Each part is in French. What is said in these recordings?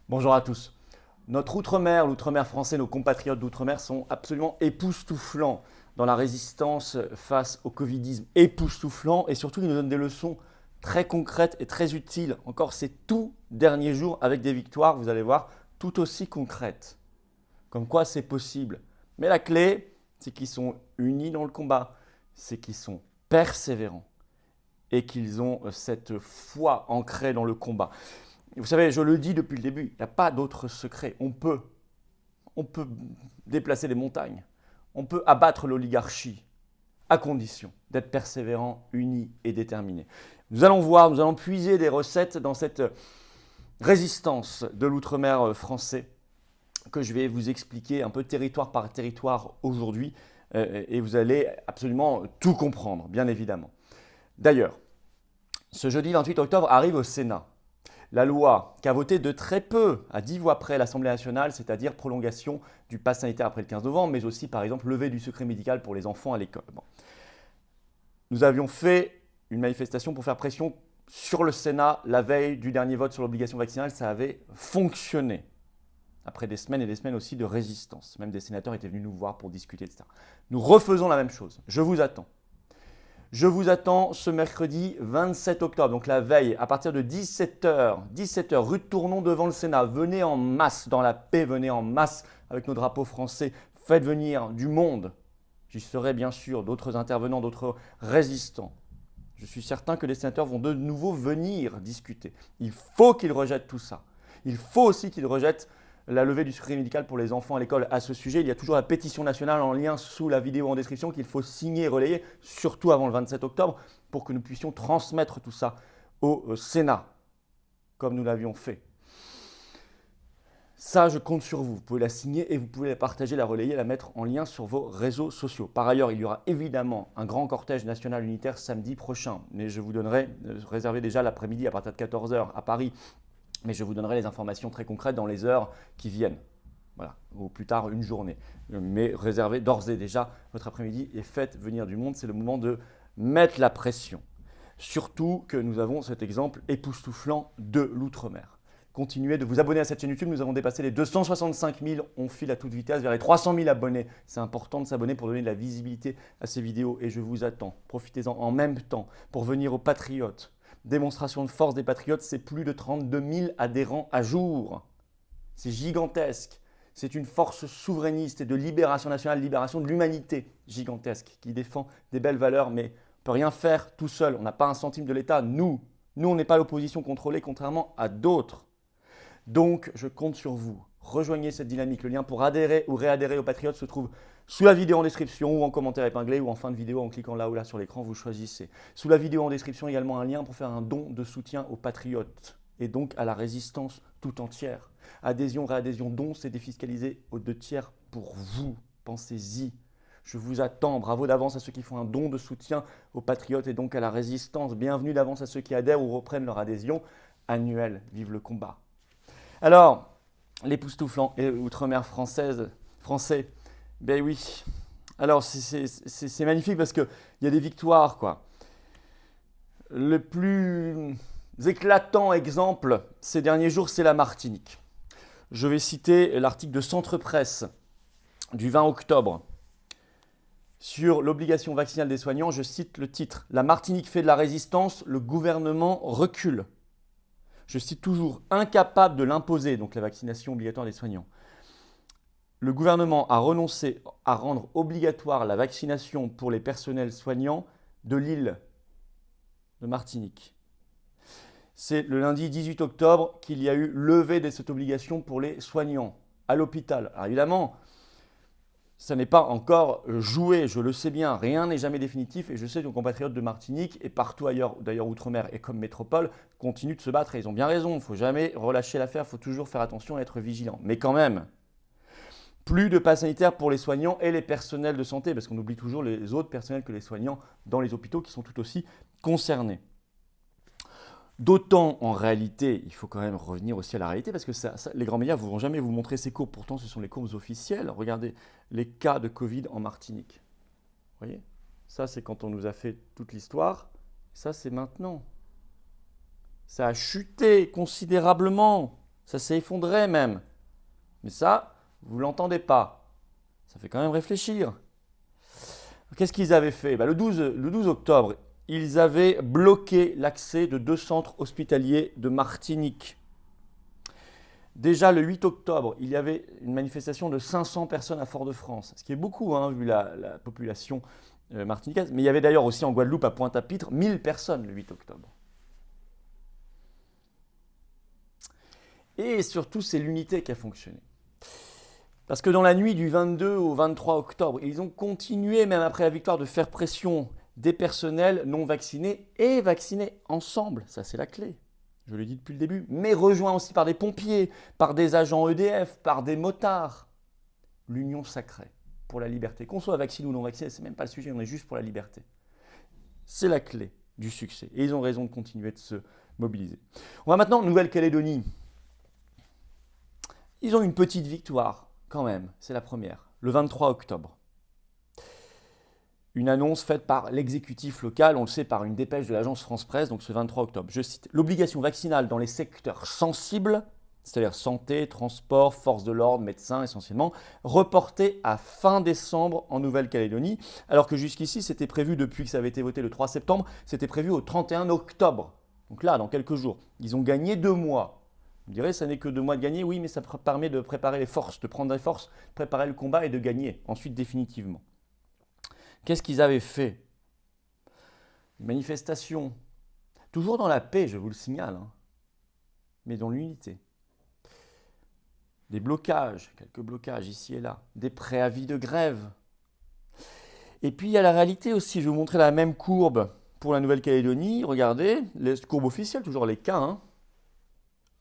Bonjour à tous. Notre outre-mer, l'outre-mer français, nos compatriotes d'outre-mer sont absolument époustouflants dans la résistance face au covidisme. Époustouflants et surtout ils nous donnent des leçons très concrètes et très utiles. Encore ces tout derniers jours avec des victoires, vous allez voir, tout aussi concrètes. Comme quoi c'est possible. Mais la clé, c'est qu'ils sont unis dans le combat, c'est qu'ils sont persévérants et qu'ils ont cette foi ancrée dans le combat. Vous savez, je le dis depuis le début, il n'y a pas d'autre secret. On peut déplacer des montagnes, on peut abattre l'oligarchie, à condition d'être persévérant, uni et déterminé. Nous allons voir, nous allons puiser des recettes dans cette résistance de l'outre-mer français que je vais vous expliquer un peu territoire par territoire aujourd'hui et vous allez absolument tout comprendre, bien évidemment. D'ailleurs, ce jeudi 28 octobre arrive au Sénat la loi qu'a votée de très peu, à 10 voix près, l'Assemblée nationale, c'est-à-dire prolongation du pass sanitaire après le 15 novembre, mais aussi par exemple levée du secret médical pour les enfants à l'école. Bon. Nous avions fait une manifestation pour faire pression sur le Sénat la veille du dernier vote sur l'obligation vaccinale, ça avait fonctionné. Après des semaines et des semaines aussi de résistance. Même des sénateurs étaient venus nous voir pour discuter, etc. Nous refaisons la même chose. Je vous attends. Je vous attends ce mercredi 27 octobre, donc la veille, à partir de 17h, rue de Tournon devant le Sénat. Venez en masse dans la paix, venez en masse avec nos drapeaux français. Faites venir du monde. J'y serai bien sûr, d'autres intervenants, d'autres résistants. Je suis certain que les sénateurs vont de nouveau venir discuter. Il faut qu'ils rejettent tout ça. Il faut aussi qu'ils rejettent la levée du secret médical pour les enfants à l'école. À ce sujet, il y a toujours la pétition nationale en lien sous la vidéo en description qu'il faut signer et relayer, surtout avant le 27 octobre, pour que nous puissions transmettre tout ça au Sénat, comme nous l'avions fait. Ça, je compte sur vous. Vous pouvez la signer et vous pouvez la partager, la relayer, la mettre en lien sur vos réseaux sociaux. Par ailleurs, il y aura évidemment un grand cortège national unitaire samedi prochain, mais je vous donnerai, réservez déjà l'après-midi à partir de 14h à Paris, mais je vous donnerai les informations très concrètes dans les heures qui viennent. Voilà, ou plus tard une journée. Mais réservez d'ores et déjà votre après-midi et faites venir du monde. C'est le moment de mettre la pression. Surtout que nous avons cet exemple époustouflant de l'outre-mer. Continuez de vous abonner à cette chaîne YouTube. Nous avons dépassé les 265 000. On file à toute vitesse vers les 300 000 abonnés. C'est important de s'abonner pour donner de la visibilité à ces vidéos et je vous attends. Profitez-en en même temps pour venir aux Patriotes. Démonstration de force des Patriotes, c'est plus de 32 000 adhérents à jour. C'est gigantesque. C'est une force souverainiste et de libération nationale, libération de l'humanité gigantesque qui défend des belles valeurs, mais on ne peut rien faire tout seul. On n'a pas un centime de l'État. Nous, on n'est pas l'opposition contrôlée, contrairement à d'autres. Donc, je compte sur vous. Rejoignez cette dynamique. Le lien pour adhérer ou réadhérer aux Patriotes se trouve sous la vidéo en description ou en commentaire épinglé ou en fin de vidéo en cliquant là ou là sur l'écran, vous choisissez. Sous la vidéo en description également un lien pour faire un don de soutien aux Patriotes et donc à la résistance tout entière. Adhésion, réadhésion, don, c'est défiscalisé aux 2/3 pour vous. Pensez-y. Je vous attends. Bravo d'avance à ceux qui font un don de soutien aux Patriotes et donc à la résistance. Bienvenue d'avance à ceux qui adhèrent ou reprennent leur adhésion annuelle. Vive le combat. Alors, l'époustouflant et outre-mer français, ben oui. Alors, c'est magnifique parce qu'il y a des victoires, quoi. Le plus éclatant exemple ces derniers jours, c'est la Martinique. Je vais citer l'article de Centre Presse du 20 octobre sur l'obligation vaccinale des soignants. Je cite le titre. La Martinique fait de la résistance, le gouvernement recule. Je cite toujours, incapable de l'imposer, donc la vaccination obligatoire des soignants. Le gouvernement a renoncé à rendre obligatoire la vaccination pour les personnels soignants de l'île de Martinique. C'est le lundi 18 octobre qu'il y a eu levée de cette obligation pour les soignants à l'hôpital. Alors évidemment, ça n'est pas encore joué, je le sais bien, rien n'est jamais définitif et je sais que nos compatriotes de Martinique et partout ailleurs, d'ailleurs outre-mer et comme métropole, continuent de se battre et ils ont bien raison, il ne faut jamais relâcher l'affaire, il faut toujours faire attention et être vigilant. Mais quand même, plus de pass sanitaire pour les soignants et les personnels de santé, parce qu'on oublie toujours les autres personnels que les soignants dans les hôpitaux qui sont tout aussi concernés. D'autant en réalité, il faut quand même revenir aussi à la réalité parce que les grands médias ne vont jamais vous montrer ces courbes. Pourtant, ce sont les courbes officielles. Regardez les cas de Covid en Martinique. Vous voyez? Ça, c'est quand on nous a fait toute l'histoire. Ça, c'est maintenant. Ça a chuté considérablement. Ça s'est effondré même. Mais ça, vous ne l'entendez pas. Ça fait quand même réfléchir. Qu'est-ce qu'ils avaient fait? Le 12 octobre, ils avaient bloqué l'accès de 2 centres hospitaliers de Martinique. Déjà le 8 octobre, il y avait une manifestation de 500 personnes à Fort-de-France, ce qui est beaucoup vu la population martiniquaise. Mais il y avait d'ailleurs aussi en Guadeloupe, à Pointe-à-Pitre, 1000 personnes le 8 octobre. Et surtout, c'est l'unité qui a fonctionné. Parce que dans la nuit du 22 au 23 octobre, ils ont continué, même après la victoire, de faire pression des personnels non vaccinés et vaccinés ensemble. Ça, c'est la clé. Je l'ai dit depuis le début. Mais rejoints aussi par des pompiers, par des agents EDF, par des motards. L'union sacrée pour la liberté. Qu'on soit vacciné ou non vacciné, ce n'est même pas le sujet, on est juste pour la liberté. C'est la clé du succès. Et ils ont raison de continuer de se mobiliser. On va maintenant en Nouvelle-Calédonie. Ils ont une petite victoire. Quand même, c'est la première, le 23 octobre. Une annonce faite par l'exécutif local, on le sait par une dépêche de l'agence France-Presse, donc ce 23 octobre. Je cite, l'obligation vaccinale dans les secteurs sensibles, c'est-à-dire santé, transport, forces de l'ordre, médecins essentiellement, reportée à fin décembre en Nouvelle-Calédonie, alors que jusqu'ici, c'était prévu depuis que ça avait été voté le 3 septembre, c'était prévu au 31 octobre. Donc là, dans quelques jours, ils ont gagné 2 mois. Vous me direz, ça n'est que 2 mois de gagner. Oui, mais ça permet de préparer les forces, de prendre les forces, de préparer le combat et de gagner, ensuite définitivement. Qu'est-ce qu'ils avaient fait? Une manifestation, toujours dans la paix, je vous le signale, mais dans l'unité. Des blocages, quelques blocages ici et là, des préavis de grève. Et puis il y a la réalité aussi, je vais vous montrer la même courbe pour la Nouvelle-Calédonie. Regardez, les courbes officielles, toujours les cas.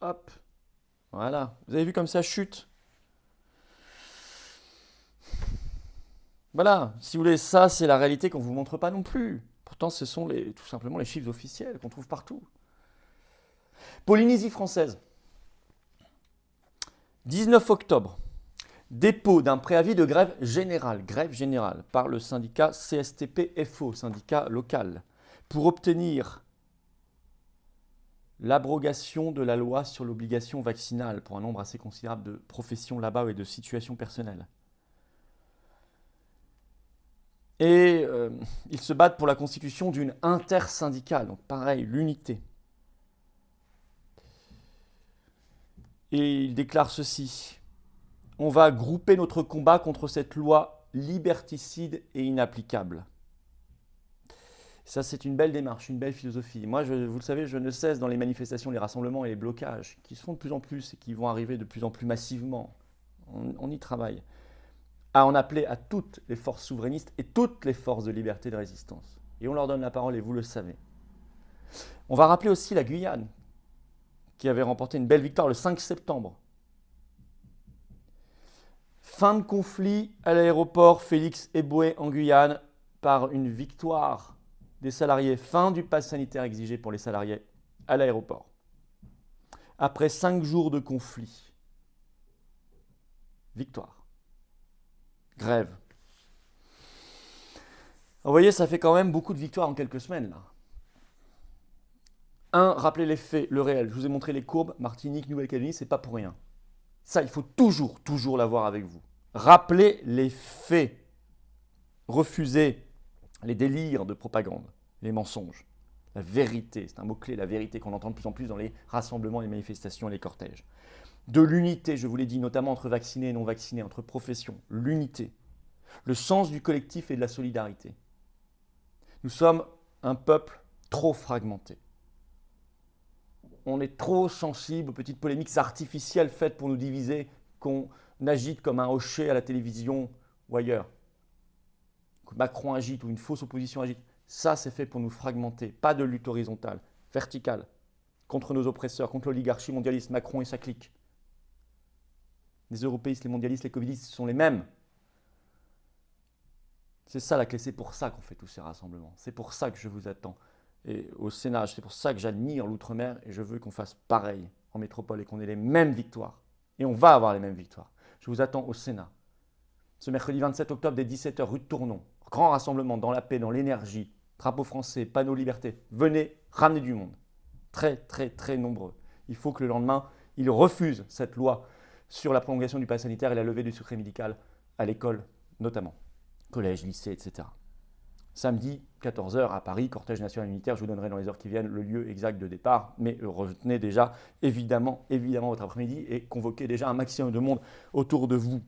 Hop, voilà. Vous avez vu comme ça chute. Voilà, si vous voulez, ça c'est la réalité qu'on ne vous montre pas non plus. Pourtant, ce sont tout simplement les chiffres officiels qu'on trouve partout. Polynésie française. 19 octobre. Dépôt d'un préavis de grève générale, par le syndicat CSTP-FO, syndicat local, pour obtenir l'abrogation de la loi sur l'obligation vaccinale pour un nombre assez considérable de professions là-bas et de situations personnelles. Et ils se battent pour la constitution d'une intersyndicale, donc pareil, l'unité. Et ils déclarent ceci. On va grouper notre combat contre cette loi liberticide et inapplicable. Ça, c'est une belle démarche, une belle philosophie. Moi, vous le savez, je ne cesse dans les manifestations, les rassemblements et les blocages, qui se font de plus en plus et qui vont arriver de plus en plus massivement. On y travaille. À en appeler à toutes les forces souverainistes et toutes les forces de liberté et de résistance. Et on leur donne la parole et vous le savez. On va rappeler aussi la Guyane, qui avait remporté une belle victoire le 5 septembre. Fin de conflit à l'aéroport Félix Éboué en Guyane par une victoire des salariés. Fin du pass sanitaire exigé pour les salariés à l'aéroport. Après 5 jours de conflit. Victoire. Grève. Vous voyez, ça fait quand même beaucoup de victoires en quelques semaines là. Rappelez les faits, le réel. Je vous ai montré les courbes, Martinique, Nouvelle-Calédonie, c'est pas pour rien. Ça, il faut toujours l'avoir avec vous. Rappelez les faits. Refusez les délires de propagande, les mensonges. La vérité, c'est un mot-clé, la vérité qu'on entend de plus en plus dans les rassemblements, les manifestations et les cortèges. De l'unité, je vous l'ai dit, notamment entre vaccinés et non vaccinés, entre professions. L'unité. Le sens du collectif et de la solidarité. Nous sommes un peuple trop fragmenté. On est trop sensible aux petites polémiques artificielles faites pour nous diviser, qu'on agite comme un hocher à la télévision ou ailleurs. Que Macron agite ou une fausse opposition agite. Ça, c'est fait pour nous fragmenter. Pas de lutte horizontale, verticale, contre nos oppresseurs, contre l'oligarchie mondialiste, Macron et sa clique. Les européistes, les mondialistes, les covidistes sont les mêmes. C'est ça la clé, c'est pour ça qu'on fait tous ces rassemblements. C'est pour ça que je vous attends. Et au Sénat, c'est pour ça que j'admire l'outre-mer et je veux qu'on fasse pareil en métropole et qu'on ait les mêmes victoires. Et on va avoir les mêmes victoires. Je vous attends au Sénat. Ce mercredi 27 octobre dès 17h, rue de Tournon. Grand rassemblement dans la paix, dans l'énergie. Drapeau français, panneau liberté. Venez, ramenez du monde. Très, très, très nombreux. Il faut que le lendemain, Il refuse cette loi sur la prolongation du pass sanitaire et la levée du secret médical à l'école notamment, collège, lycée, etc. Samedi, 14 h à Paris, cortège national unitaire, je vous donnerai dans les heures qui viennent le lieu exact de départ, mais retenez déjà évidemment votre après-midi et convoquez déjà un maximum de monde autour de vous.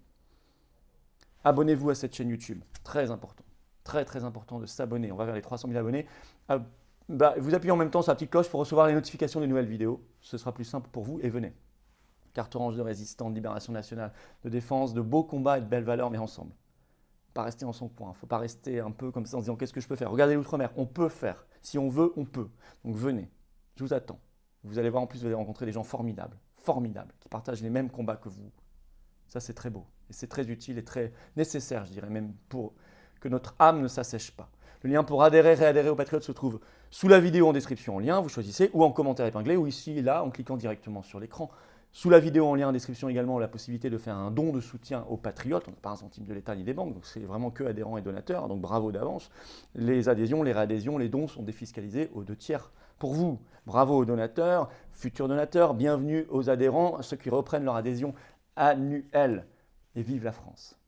Abonnez-vous à cette chaîne YouTube, très important, très important de s'abonner, on va vers les 300 000 abonnés. Vous appuyez en même temps sur la petite cloche pour recevoir les notifications des nouvelles vidéos, ce sera plus simple pour vous et venez. Carte orange de résistants, de libération nationale, de défense, de beaux combats et de belles valeurs, mais ensemble. Pas rester en son coin, il ne faut pas rester un peu comme ça en se disant qu'est-ce que je peux faire. Regardez l'outre-mer, on peut faire. Si on veut, on peut. Donc venez, je vous attends. Vous allez voir en plus, vous allez rencontrer des gens formidables, qui partagent les mêmes combats que vous. Ça c'est très beau et c'est très utile et très nécessaire, je dirais même, pour que notre âme ne s'assèche pas. Le lien pour réadhérer aux Patriotes se trouve sous la vidéo en description en lien, vous choisissez, ou en commentaire épinglé, ou ici et là en cliquant directement sur l'écran. Sous la vidéo en lien en description également, la possibilité de faire un don de soutien aux Patriotes. On n'a pas un centime de l'État ni des banques, donc c'est vraiment que adhérents et donateurs, donc bravo d'avance. Les adhésions, les réadhésions, les dons sont défiscalisés aux 2/3 pour vous. Bravo aux donateurs, futurs donateurs, bienvenue aux adhérents, ceux qui reprennent leur adhésion annuelle. Et vive la France!